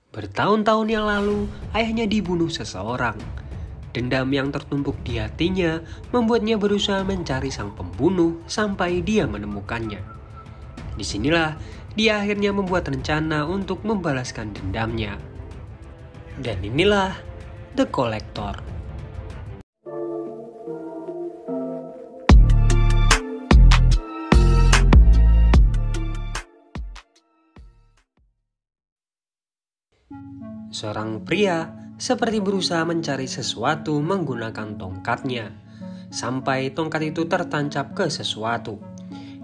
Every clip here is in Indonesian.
Bertahun-tahun yang lalu, ayahnya dibunuh seseorang. Dendam yang tertumpuk di hatinya membuatnya berusaha mencari sang pembunuh sampai dia menemukannya. Disinilah dia akhirnya membuat rencana untuk membalaskan dendamnya. Dan inilah The Collector. Seorang pria seperti berusaha mencari sesuatu menggunakan tongkatnya, sampai tongkat itu tertancap ke sesuatu.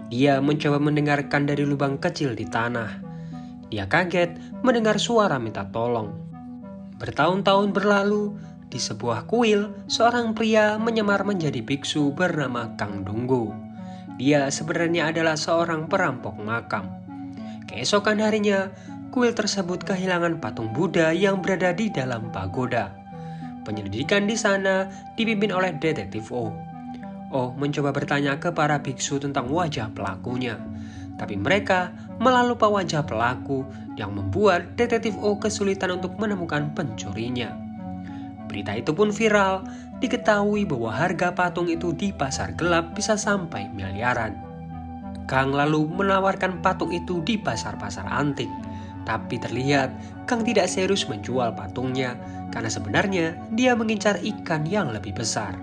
Dia mencoba mendengarkan dari lubang kecil di tanah. Dia kaget mendengar suara minta tolong. Bertahun-tahun berlalu, di sebuah kuil, seorang pria menyamar menjadi biksu bernama Kang Dunggu. Dia sebenarnya adalah seorang perampok makam. Keesokan harinya, kuil tersebut kehilangan patung Buddha yang berada di dalam pagoda. Penyelidikan di sana dipimpin oleh Detektif O. O mencoba bertanya ke para biksu tentang wajah pelakunya, tapi mereka malah lupa wajah pelaku yang membuat Detektif O kesulitan untuk menemukan pencurinya. Berita itu pun viral, diketahui bahwa harga patung itu di pasar gelap bisa sampai miliaran. Kang lalu menawarkan patung itu di pasar-pasar antik. Tapi terlihat Kang tidak serius menjual patungnya karena sebenarnya dia mengincar ikan yang lebih besar.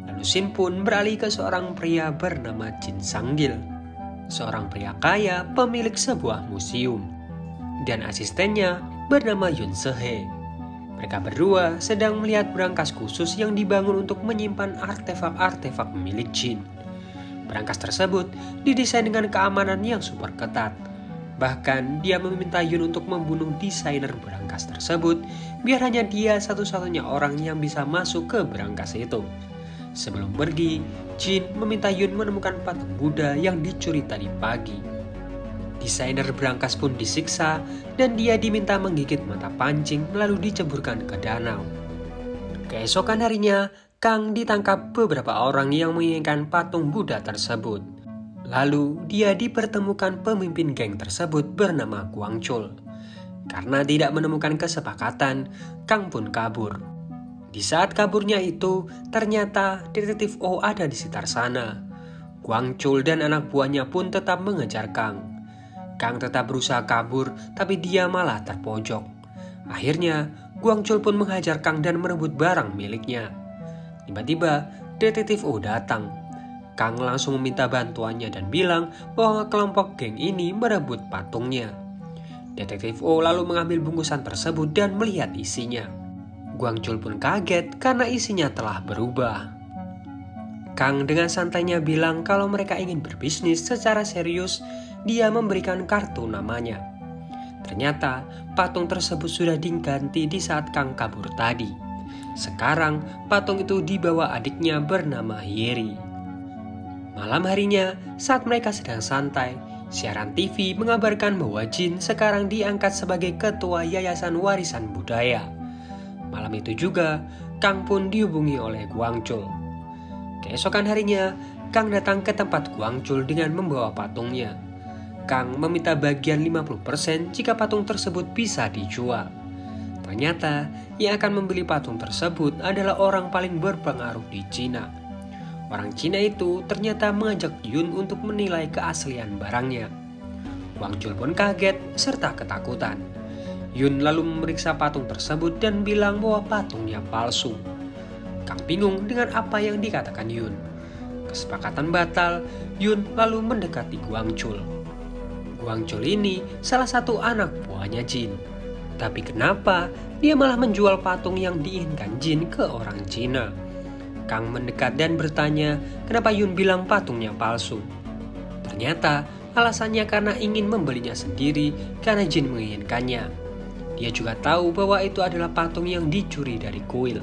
Lalu Sin pun beralih ke seorang pria bernama Jin Sanggil, seorang pria kaya pemilik sebuah museum, dan asistennya bernama Yun Sehe. Mereka berdua sedang melihat berangkas khusus yang dibangun untuk menyimpan artefak-artefak milik Jin. Berangkas tersebut didesain dengan keamanan yang super ketat. Bahkan dia meminta Yun untuk membunuh desainer berangkas tersebut biar hanya dia satu-satunya orang yang bisa masuk ke berangkas itu. Sebelum pergi, Jin meminta Yun menemukan patung Buddha yang dicuri tadi pagi. Desainer berangkas pun disiksa dan dia diminta menggigit mata pancing lalu diceburkan ke danau. Keesokan harinya, Kang ditangkap beberapa orang yang menginginkan patung Buddha tersebut. Lalu dia dipertemukan pemimpin geng tersebut bernama Guangchul. Karena tidak menemukan kesepakatan, Kang pun kabur. Di saat kaburnya itu, ternyata Detektif O ada di sekitar sana. Guangchul dan anak buahnya pun tetap mengejar Kang. Kang tetap berusaha kabur, tapi dia malah terpojok. Akhirnya, Guangchul pun menghajar Kang dan merebut barang miliknya. Tiba-tiba, Detektif O datang. Kang langsung meminta bantuannya dan bilang bahwa kelompok geng ini merebut patungnya. Detektif O lalu mengambil bungkusan tersebut dan melihat isinya. Guangchul pun kaget karena isinya telah berubah. Kang dengan santainya bilang kalau mereka ingin berbisnis secara serius, dia memberikan kartu namanya. Ternyata patung tersebut sudah diganti di saat Kang kabur tadi. Sekarang patung itu dibawa adiknya bernama Yeri. Malam harinya, saat mereka sedang santai, siaran TV mengabarkan bahwa Jin sekarang diangkat sebagai ketua Yayasan Warisan Budaya. Malam itu juga, Kang pun dihubungi oleh Guangchul. Keesokan harinya, Kang datang ke tempat Guangchul dengan membawa patungnya. Kang meminta bagian 50% jika patung tersebut bisa dijual. Ternyata, yang akan membeli patung tersebut adalah orang paling berpengaruh di Cina. Orang Cina itu ternyata mengajak Yun untuk menilai keaslian barangnya. Guangchul pun kaget serta ketakutan. Yun lalu memeriksa patung tersebut dan bilang bahwa patungnya palsu. Kang bingung dengan apa yang dikatakan Yun. Kesepakatan batal, Yun lalu mendekati Guangchul. Guangchul ini salah satu anak buahnya Jin. Tapi kenapa dia malah menjual patung yang diinginkan Jin ke orang Cina? Kang mendekat dan bertanya kenapa Yun bilang patungnya palsu. Ternyata alasannya karena ingin membelinya sendiri karena Jin menginginkannya. Dia juga tahu bahwa itu adalah patung yang dicuri dari kuil.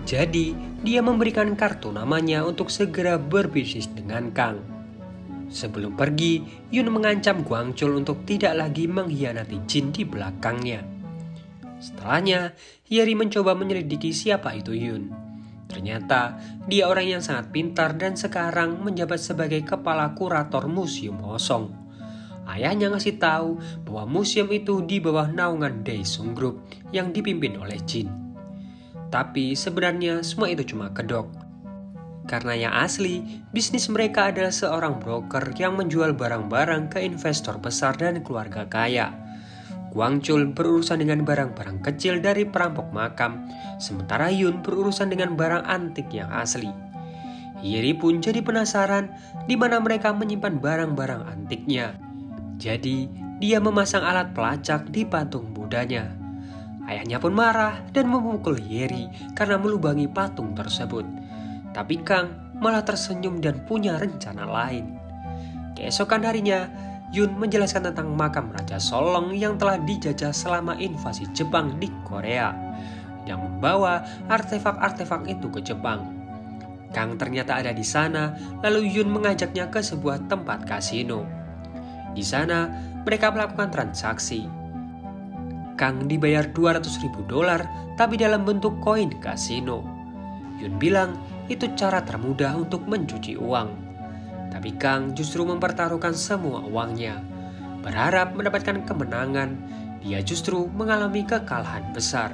Jadi dia memberikan kartu namanya untuk segera berbisnis dengan Kang. Sebelum pergi, Yun mengancam Guangchul untuk tidak lagi mengkhianati Jin di belakangnya. Setelahnya, Yeri mencoba menyelidiki siapa itu Yun. Ternyata dia orang yang sangat pintar dan sekarang menjabat sebagai kepala kurator Museum Hosong. Ayahnya ngasih tahu bahwa museum itu di bawah naungan Daesung Group yang dipimpin oleh Jin. Tapi sebenarnya semua itu cuma kedok. Karena yang asli, bisnis mereka adalah seorang broker yang menjual barang-barang ke investor besar dan keluarga kaya. Guangchul berurusan dengan barang-barang kecil dari perampok makam, sementara Yun berurusan dengan barang antik yang asli. Yeri pun jadi penasaran di mana mereka menyimpan barang-barang antiknya. Jadi, dia memasang alat pelacak di patung Budanya. Ayahnya pun marah dan memukul Yeri karena melubangi patung tersebut. Tapi Kang malah tersenyum dan punya rencana lain. Keesokan harinya, Yun menjelaskan tentang makam Raja Solong yang telah dijajah selama invasi Jepang di Korea, yang membawa artefak-artefak itu ke Jepang. Kang ternyata ada di sana, lalu Yun mengajaknya ke sebuah tempat kasino. Di sana, mereka melakukan transaksi. Kang dibayar $200.000 tapi dalam bentuk koin kasino. Yun bilang itu cara termudah untuk mencuci uang. Tapi Kang justru mempertaruhkan semua uangnya. Berharap mendapatkan kemenangan, dia justru mengalami kekalahan besar.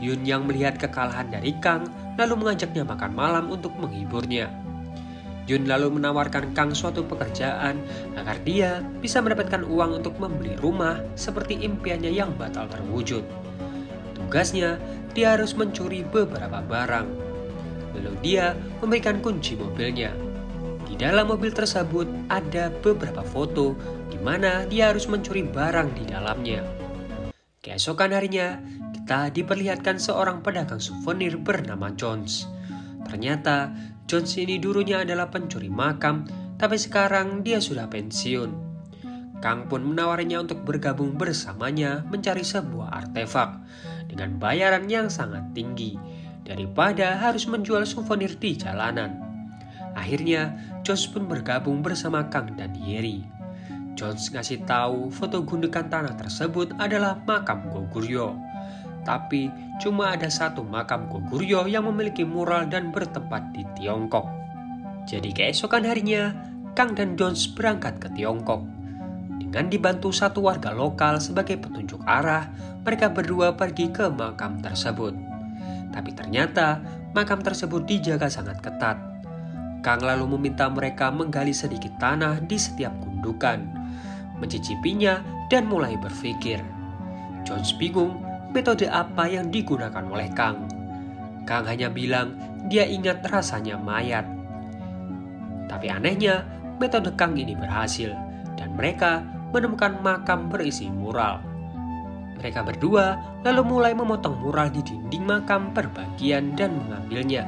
Yun yang melihat kekalahan dari Kang lalu mengajaknya makan malam untuk menghiburnya. Yun lalu menawarkan Kang suatu pekerjaan agar dia bisa mendapatkan uang untuk membeli rumah seperti impiannya yang batal terwujud. Tugasnya, dia harus mencuri beberapa barang. Lalu dia memberikan kunci mobilnya. Di dalam mobil tersebut ada beberapa foto di mana dia harus mencuri barang di dalamnya. Keesokan harinya, kita diperlihatkan seorang pedagang souvenir bernama Jones. Ternyata Jones ini dulunya adalah pencuri makam, tapi sekarang dia sudah pensiun. Kang pun menawarinya untuk bergabung bersamanya mencari sebuah artefak dengan bayaran yang sangat tinggi, daripada harus menjual souvenir di jalanan. Akhirnya, Jones pun bergabung bersama Kang dan Yeri. Jones ngasih tahu foto gundukan tanah tersebut adalah makam Goguryeo. Tapi cuma ada satu makam Goguryeo yang memiliki mural dan bertempat di Tiongkok. Jadi keesokan harinya, Kang dan Jones berangkat ke Tiongkok. Dengan dibantu satu warga lokal sebagai petunjuk arah, mereka berdua pergi ke makam tersebut. Tapi ternyata makam tersebut dijaga sangat ketat. Kang lalu meminta mereka menggali sedikit tanah di setiap gundukan, mencicipinya dan mulai berpikir. Jones bingung metode apa yang digunakan oleh Kang. Kang hanya bilang dia ingat rasanya mayat. Tapi anehnya metode Kang ini berhasil dan mereka menemukan makam berisi mural. Mereka berdua lalu mulai memotong mural di dinding makam per bagian dan mengambilnya.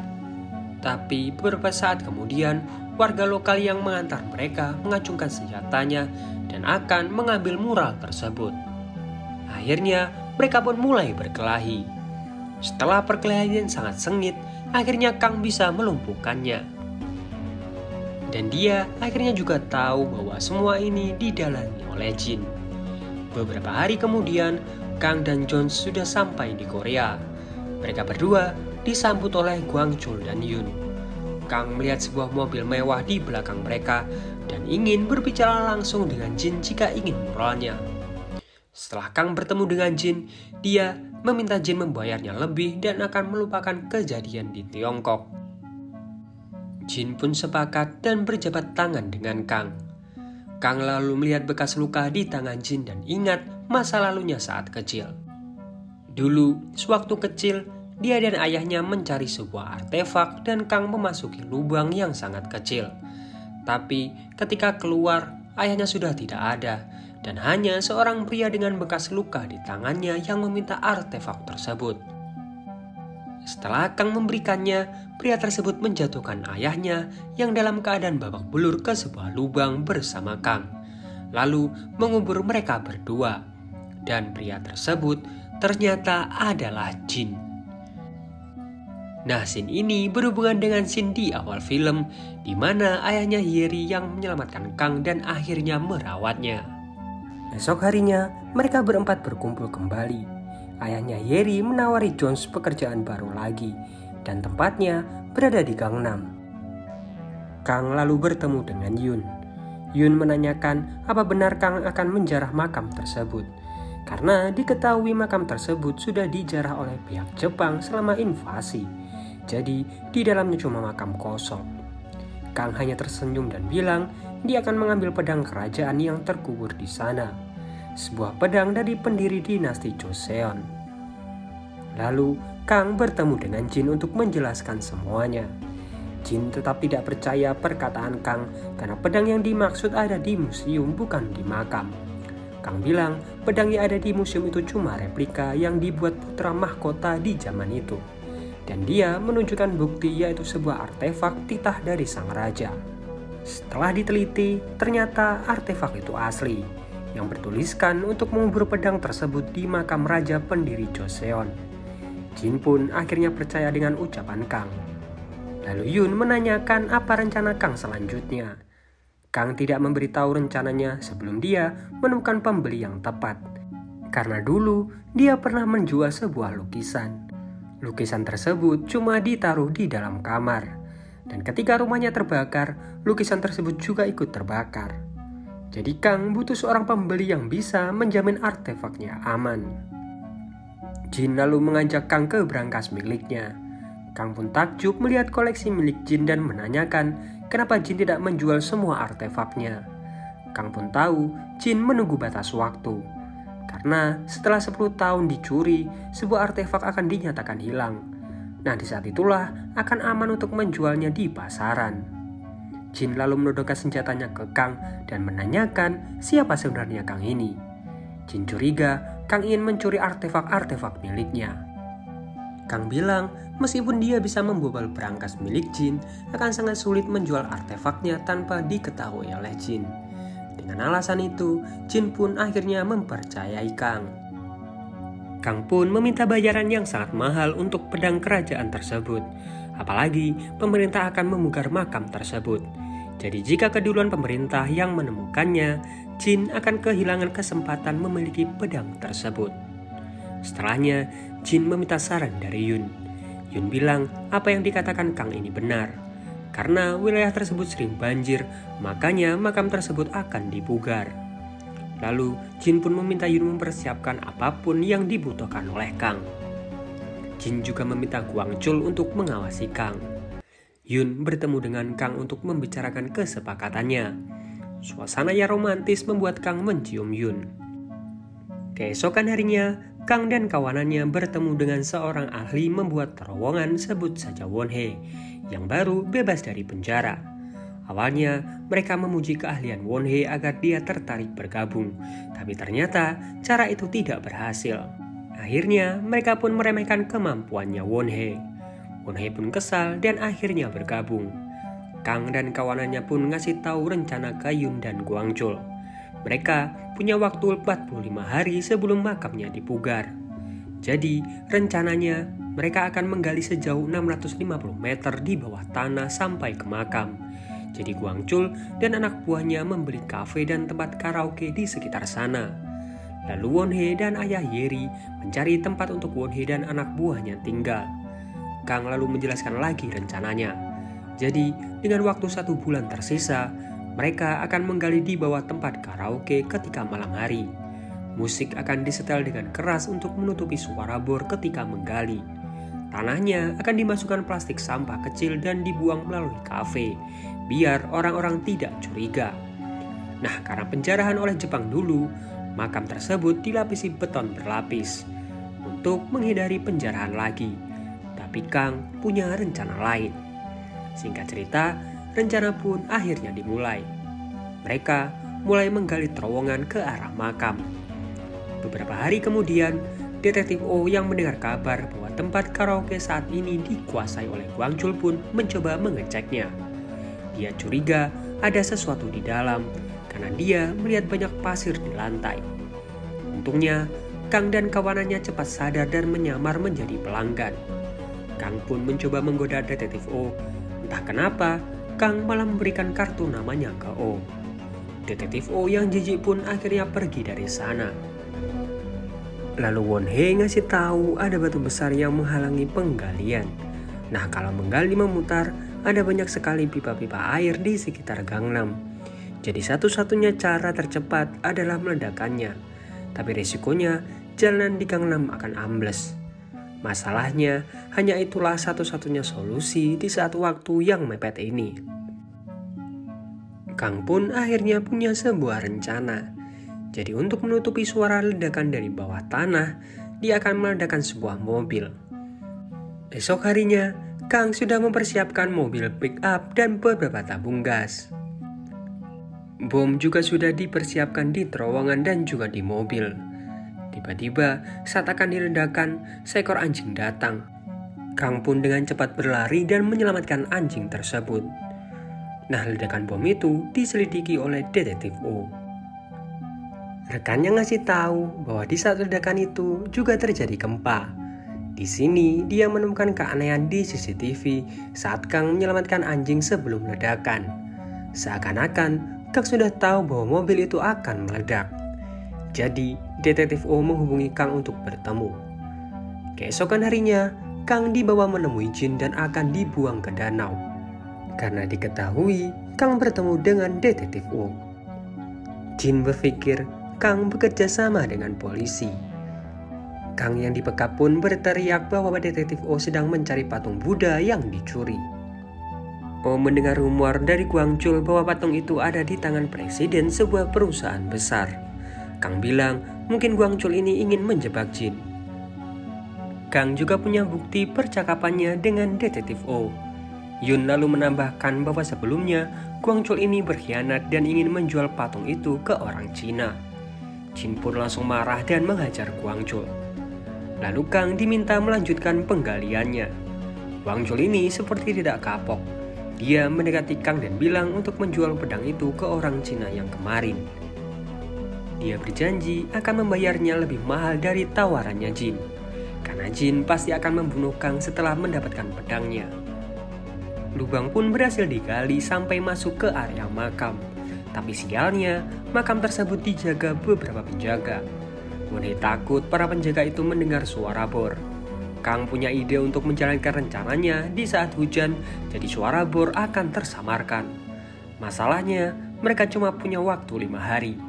Tapi beberapa saat kemudian, warga lokal yang mengantar mereka mengacungkan senjatanya dan akan mengambil mural tersebut. Akhirnya, mereka pun mulai berkelahi. Setelah perkelahian sangat sengit, akhirnya Kang bisa melumpuhkannya. Dan dia akhirnya juga tahu bahwa semua ini didalangi oleh Jin. Beberapa hari kemudian, Kang dan Jones sudah sampai di Korea. Mereka berdua disambut oleh Guangchul dan Yun. Kang melihat sebuah mobil mewah di belakang mereka dan ingin berbicara langsung dengan Jin jika ingin muralnya. Setelah Kang bertemu dengan Jin, dia meminta Jin membayarnya lebih dan akan melupakan kejadian di Tiongkok. Jin pun sepakat dan berjabat tangan dengan Kang. Kang lalu melihat bekas luka di tangan Jin dan ingat masa lalunya saat kecil. Dulu, sewaktu kecil, dia dan ayahnya mencari sebuah artefak dan Kang memasuki lubang yang sangat kecil. Tapi ketika keluar, ayahnya sudah tidak ada dan hanya seorang pria dengan bekas luka di tangannya yang meminta artefak tersebut. Setelah Kang memberikannya, pria tersebut menjatuhkan ayahnya yang dalam keadaan babak belur ke sebuah lubang bersama Kang. Lalu mengubur mereka berdua. Dan pria tersebut ternyata adalah Jin. Nah, scene ini berhubungan dengan scene di awal film, di mana ayahnya Yeri yang menyelamatkan Kang dan akhirnya merawatnya. Esok harinya, mereka berempat berkumpul kembali. Ayahnya Yeri menawari Jones pekerjaan baru lagi, dan tempatnya berada di Gangnam. Kang lalu bertemu dengan Yun. Yun menanyakan apa benar Kang akan menjarah makam tersebut. Karena diketahui makam tersebut sudah dijarah oleh pihak Jepang selama invasi. Jadi di dalamnya cuma makam kosong. Kang hanya tersenyum dan bilang dia akan mengambil pedang kerajaan yang terkubur di sana. Sebuah pedang dari pendiri dinasti Joseon. Lalu Kang bertemu dengan Jin untuk menjelaskan semuanya. Jin tetap tidak percaya perkataan Kang karena pedang yang dimaksud ada di museum bukan di makam. Kang bilang pedang yang ada di museum itu cuma replika yang dibuat putra mahkota di zaman itu. Dan dia menunjukkan bukti yaitu sebuah artefak titah dari sang raja. Setelah diteliti, ternyata artefak itu asli, yang bertuliskan untuk mengubur pedang tersebut di makam raja pendiri Joseon. Jin pun akhirnya percaya dengan ucapan Kang. Lalu Yun menanyakan apa rencana Kang selanjutnya. Kang tidak memberitahu rencananya sebelum dia menemukan pembeli yang tepat. Karena dulu dia pernah menjual sebuah lukisan. Lukisan tersebut cuma ditaruh di dalam kamar. Dan ketika rumahnya terbakar, lukisan tersebut juga ikut terbakar. Jadi Kang butuh seorang pembeli yang bisa menjamin artefaknya aman. Jin lalu mengajak Kang ke brankas miliknya. Kang pun takjub melihat koleksi milik Jin dan menanyakan kenapa Jin tidak menjual semua artefaknya. Kang pun tahu Jin menunggu batas waktu. Karena setelah 10 tahun dicuri, sebuah artefak akan dinyatakan hilang. Nah di saat itulah akan aman untuk menjualnya di pasaran. Jin lalu menodongkan senjatanya ke Kang dan menanyakan siapa sebenarnya Kang ini. Jin curiga Kang ingin mencuri artefak-artefak miliknya. Kang bilang meskipun dia bisa membobol brankas milik Jin, akan sangat sulit menjual artefaknya tanpa diketahui oleh Jin. Dengan alasan itu, Jin pun akhirnya mempercayai Kang. Kang pun meminta bayaran yang sangat mahal untuk pedang kerajaan tersebut. Apalagi pemerintah akan memugar makam tersebut. Jadi jika keduluan pemerintah yang menemukannya, Jin akan kehilangan kesempatan memiliki pedang tersebut. Setelahnya, Jin meminta saran dari Yun. Yun bilang apa yang dikatakan Kang ini benar. Karena wilayah tersebut sering banjir, makanya makam tersebut akan dipugar. Lalu Jin pun meminta Yun mempersiapkan apapun yang dibutuhkan oleh Kang. Jin juga meminta Guangchul untuk mengawasi Kang. Yun bertemu dengan Kang untuk membicarakan kesepakatannya. Suasana yang romantis membuat Kang mencium Yun. Keesokan harinya, Kang dan kawanannya bertemu dengan seorang ahli membuat terowongan sebut saja Won-hye yang baru bebas dari penjara. Awalnya mereka memuji keahlian Won-hye agar dia tertarik bergabung, tapi ternyata cara itu tidak berhasil. Akhirnya mereka pun meremehkan kemampuannya Won-hye. Won-hye pun kesal dan akhirnya bergabung. Kang dan kawanannya pun ngasih tahu rencana ke Yun dan Guangchul. Mereka punya waktu 45 hari sebelum makamnya dipugar. Jadi rencananya mereka akan menggali sejauh 650 meter di bawah tanah sampai ke makam. Jadi Guangchul dan anak buahnya membeli kafe dan tempat karaoke di sekitar sana. Lalu Won-hye dan ayah Yeri mencari tempat untuk Won-hye dan anak buahnya tinggal. Kang lalu menjelaskan lagi rencananya. Jadi dengan waktu 1 bulan tersisa, mereka akan menggali di bawah tempat karaoke ketika malam hari. Musik akan disetel dengan keras untuk menutupi suara bor ketika menggali. Tanahnya akan dimasukkan plastik sampah kecil dan dibuang melalui kafe, biar orang-orang tidak curiga. Nah, karena penjarahan oleh Jepang dulu, makam tersebut dilapisi beton berlapis untuk menghindari penjarahan lagi. Tapi Kang punya rencana lain. Singkat cerita, rencana pun akhirnya dimulai. Mereka mulai menggali terowongan ke arah makam. Beberapa hari kemudian, Detektif O yang mendengar kabar bahwa tempat karaoke saat ini dikuasai oleh Guangchul pun mencoba mengeceknya. Dia curiga ada sesuatu di dalam karena dia melihat banyak pasir di lantai. Untungnya, Kang dan kawanannya cepat sadar dan menyamar menjadi pelanggan. Kang pun mencoba menggoda Detektif O. Entah kenapa, Kang malah memberikan kartu namanya ke O. Detektif O yang jijik pun akhirnya pergi dari sana. Lalu Won-hye ngasih tahu ada batu besar yang menghalangi penggalian. Nah, kalau menggali memutar, ada banyak sekali pipa-pipa air di sekitar Gangnam. Jadi satu-satunya cara tercepat adalah meledakkannya. Tapi resikonya jalanan di Gang 6 akan ambles. Masalahnya hanya itulah satu-satunya solusi di saat waktu yang mepet ini. Kang pun akhirnya punya sebuah rencana. Jadi untuk menutupi suara ledakan dari bawah tanah, dia akan meledakkan sebuah mobil. Esok harinya, Kang sudah mempersiapkan mobil pick up dan beberapa tabung gas. Bom juga sudah dipersiapkan di terowongan dan juga di mobil. Tiba-tiba saat akan diledakkan, seekor anjing datang. Kang pun dengan cepat berlari dan menyelamatkan anjing tersebut. Nah, ledakan bom itu diselidiki oleh Detektif O. Rekannya ngasih tahu bahwa di saat ledakan itu juga terjadi gempa. Di sini dia menemukan keanehan di CCTV saat Kang menyelamatkan anjing sebelum ledakan. Seakan-akan Kang sudah tahu bahwa mobil itu akan meledak. Jadi Detektif O menghubungi Kang untuk bertemu. Keesokan harinya, Kang dibawa menemui Jin dan akan dibuang ke danau. Karena diketahui Kang bertemu dengan Detektif O. Jin berpikir Kang bekerja sama dengan polisi. Kang yang dipekap pun berteriak bahwa Detektif O sedang mencari patung Buddha yang dicuri. O mendengar rumor dari Guangchul bahwa patung itu ada di tangan presiden sebuah perusahaan besar. Kang bilang mungkin Guangchul ini ingin menjebak Jin. Kang juga punya bukti percakapannya dengan Detektif O. Yun lalu menambahkan bahwa sebelumnya Guangchul ini berkhianat dan ingin menjual patung itu ke orang Cina. Jin pun langsung marah dan menghajar Guangchul. Lalu Kang diminta melanjutkan penggaliannya. Guangchul ini seperti tidak kapok. Dia mendekati Kang dan bilang untuk menjual pedang itu ke orang Cina yang kemarin. Dia berjanji akan membayarnya lebih mahal dari tawarannya Jin. Karena Jin pasti akan membunuh Kang setelah mendapatkan pedangnya. Lubang pun berhasil digali sampai masuk ke area makam. Tapi sialnya, makam tersebut dijaga beberapa penjaga. Mulai takut para penjaga itu mendengar suara bor. Kang punya ide untuk menjalankan rencananya di saat hujan, jadi suara bor akan tersamarkan. Masalahnya, mereka cuma punya waktu 5 hari.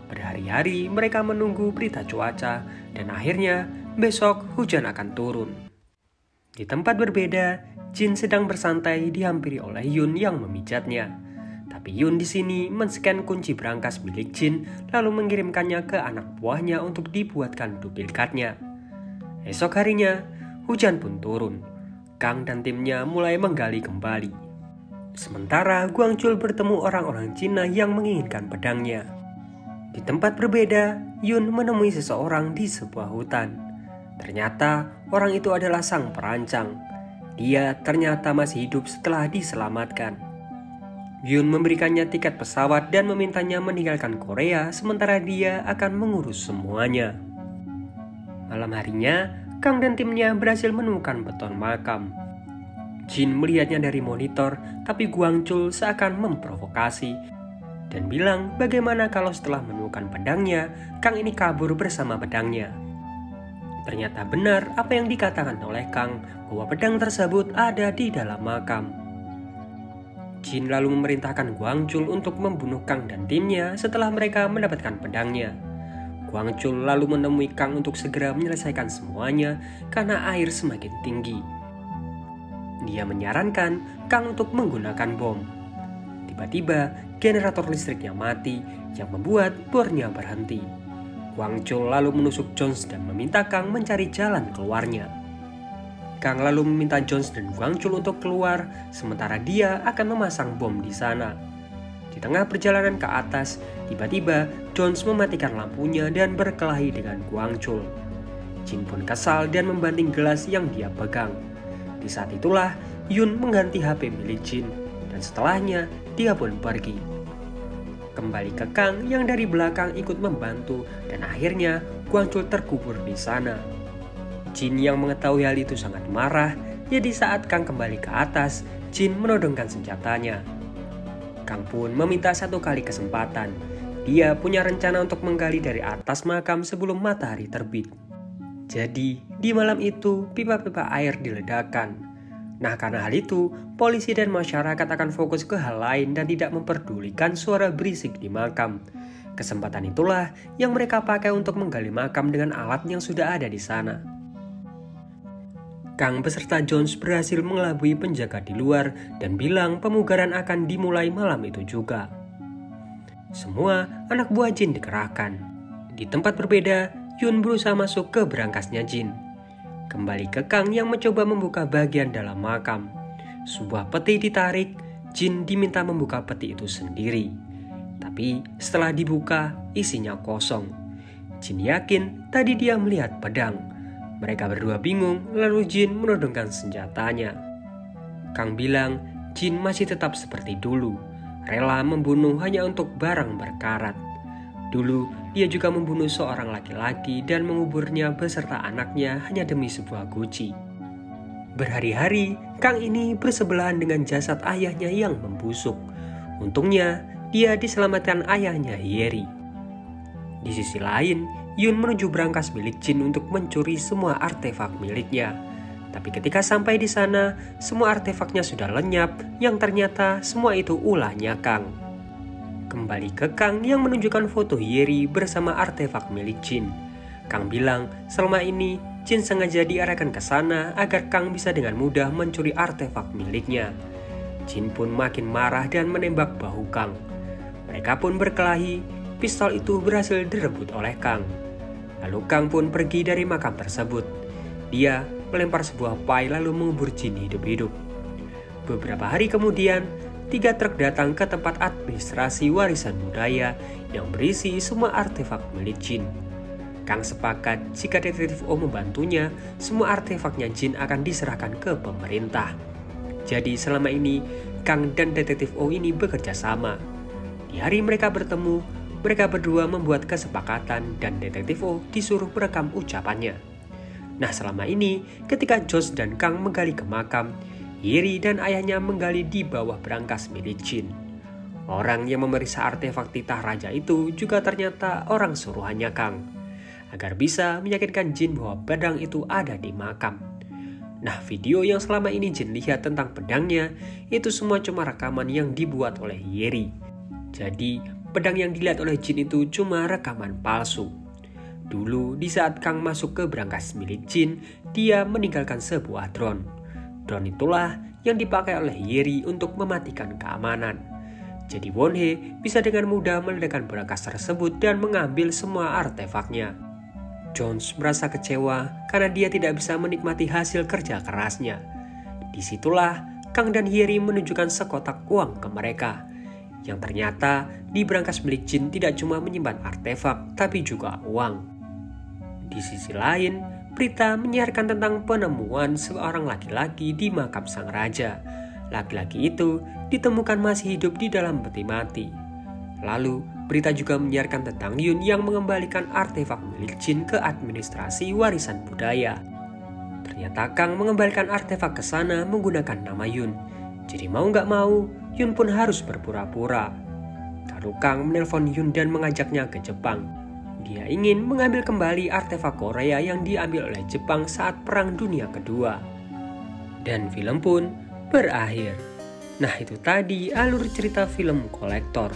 Berhari-hari mereka menunggu berita cuaca, dan akhirnya besok hujan akan turun. Di tempat berbeda, Jin sedang bersantai dihampiri oleh Yun yang memijatnya. Tapi Yun di sini men-scan kunci berangkas milik Jin lalu mengirimkannya ke anak buahnya untuk dibuatkan duplikatnya. Esok harinya, hujan pun turun. Kang dan timnya mulai menggali kembali. Sementara Guangchul bertemu orang-orang Cina yang menginginkan pedangnya. Di tempat berbeda, Yun menemui seseorang di sebuah hutan. Ternyata orang itu adalah sang perancang. Dia ternyata masih hidup setelah diselamatkan. Yun memberikannya tiket pesawat dan memintanya meninggalkan Korea sementara dia akan mengurus semuanya. Malam harinya, Kang dan timnya berhasil menemukan beton makam. Jin melihatnya dari monitor, tapi Guangchul seakan memprovokasi dan bilang bagaimana kalau setelah menemukan pedangnya, Kang ini kabur bersama pedangnya. Ternyata benar apa yang dikatakan oleh Kang bahwa pedang tersebut ada di dalam makam. Jin lalu memerintahkan Guangchul untuk membunuh Kang dan timnya setelah mereka mendapatkan pedangnya. Guangchul lalu menemui Kang untuk segera menyelesaikan semuanya karena air semakin tinggi. Dia menyarankan Kang untuk menggunakan bom. Tiba-tiba generator listriknya mati yang membuat bornya berhenti. Guangchul lalu menusuk Jones dan meminta Kang mencari jalan keluarnya. Kang lalu meminta Jones dan Guangchul untuk keluar, sementara dia akan memasang bom di sana. Di tengah perjalanan ke atas, tiba-tiba Jones mematikan lampunya dan berkelahi dengan Guangchul. Jin pun kesal dan membanting gelas yang dia pegang. Di saat itulah Yun mengganti HP milik Jin, dan setelahnya dia pun pergi. Kembali ke Kang yang dari belakang ikut membantu dan akhirnya Guangchul terkubur di sana. Jin yang mengetahui hal itu sangat marah, jadi saat Kang kembali ke atas, Jin menodongkan senjatanya. Kang pun meminta satu kali kesempatan. Dia punya rencana untuk menggali dari atas makam sebelum matahari terbit. Jadi, di malam itu pipa-pipa air diledakkan. Nah, karena hal itu, polisi dan masyarakat akan fokus ke hal lain dan tidak memperdulikan suara berisik di makam. Kesempatan itulah yang mereka pakai untuk menggali makam dengan alat yang sudah ada di sana. Kang beserta Jones berhasil mengelabui penjaga di luar dan bilang pemugaran akan dimulai malam itu juga. Semua anak buah Jin dikerahkan. Di tempat berbeda, Yun berusaha masuk ke berangkasnya Jin. Kembali ke Kang yang mencoba membuka bagian dalam makam. Sebuah peti ditarik, Jin diminta membuka peti itu sendiri. Tapi setelah dibuka, isinya kosong. Jin yakin tadi dia melihat pedang. Mereka berdua bingung, lalu Jin menodongkan senjatanya. Kang bilang Jin masih tetap seperti dulu, rela membunuh hanya untuk barang berkarat. Dulu, dia juga membunuh seorang laki-laki dan menguburnya beserta anaknya hanya demi sebuah guci. Berhari-hari, Kang ini bersebelahan dengan jasad ayahnya yang membusuk. Untungnya, dia diselamatkan ayahnya Yeri. Di sisi lain, Yun menuju berangkas milik Jin untuk mencuri semua artefak miliknya. Tapi ketika sampai di sana, semua artefaknya sudah lenyap, yang ternyata semua itu ulahnya Kang. Kembali ke Kang yang menunjukkan foto Yeri bersama artefak milik Jin. Kang bilang selama ini Jin sengaja diarahkan ke sana agar Kang bisa dengan mudah mencuri artefak miliknya. Jin pun makin marah dan menembak bahu Kang. Mereka pun berkelahi, pistol itu berhasil direbut oleh Kang. Lalu Kang pun pergi dari makam tersebut. Dia melempar sebuah pai lalu mengubur Jin hidup-hidup. Beberapa hari kemudian, 3 truk datang ke tempat administrasi warisan budaya yang berisi semua artefak milik Jin. Kang sepakat jika Detektif O membantunya, semua artefaknya Jin akan diserahkan ke pemerintah. Jadi selama ini, Kang dan Detektif O ini bekerja sama. Di hari mereka bertemu, mereka berdua membuat kesepakatan dan Detektif O disuruh merekam ucapannya. Nah, selama ini, ketika Josh dan Kang menggali ke makam, Yeri dan ayahnya menggali di bawah berangkas milik Jin. Orang yang memeriksa artefak titah raja itu juga ternyata orang suruhannya Kang, agar bisa meyakinkan Jin bahwa pedang itu ada di makam. Nah, video yang selama ini Jin lihat tentang pedangnya, itu semua cuma rekaman yang dibuat oleh Yeri. Jadi, pedang yang dilihat oleh Jin itu cuma rekaman palsu. Dulu, di saat Kang masuk ke berangkas milik Jin, dia meninggalkan sebuah drone. Drone itulah yang dipakai oleh Yeri untuk mematikan keamanan. Jadi Wonhee bisa dengan mudah meledakkan berangkas tersebut dan mengambil semua artefaknya. Jones merasa kecewa karena dia tidak bisa menikmati hasil kerja kerasnya. Disitulah Kang dan Yeri menunjukkan sekotak uang ke mereka. Yang ternyata di berangkas milik Jin tidak cuma menyimpan artefak tapi juga uang. Di sisi lain, berita menyiarkan tentang penemuan seorang laki-laki di makam sang raja. Laki-laki itu ditemukan masih hidup di dalam peti mati. Lalu, berita juga menyiarkan tentang Yun yang mengembalikan artefak milik Jin ke administrasi warisan budaya. Ternyata Kang mengembalikan artefak ke sana menggunakan nama Yun. Jadi mau nggak mau, Yun pun harus berpura-pura. Lalu Kang menelpon Yun dan mengajaknya ke Jepang. Dia ingin mengambil kembali artefak Korea yang diambil oleh Jepang saat Perang Dunia Kedua. Dan film pun berakhir. Nah, itu tadi alur cerita film Kolektor.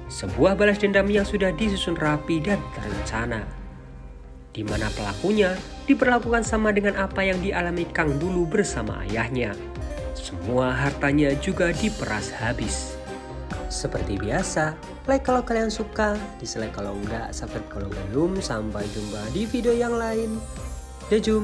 Sebuah balas dendam yang sudah disusun rapi dan terencana. Di mana pelakunya diperlakukan sama dengan apa yang dialami Kang dulu bersama ayahnya. Semua hartanya juga diperas habis. Seperti biasa, like kalau kalian suka, dislike kalau enggak, subscribe kalau belum. Sampai jumpa di video yang lain. Dejum.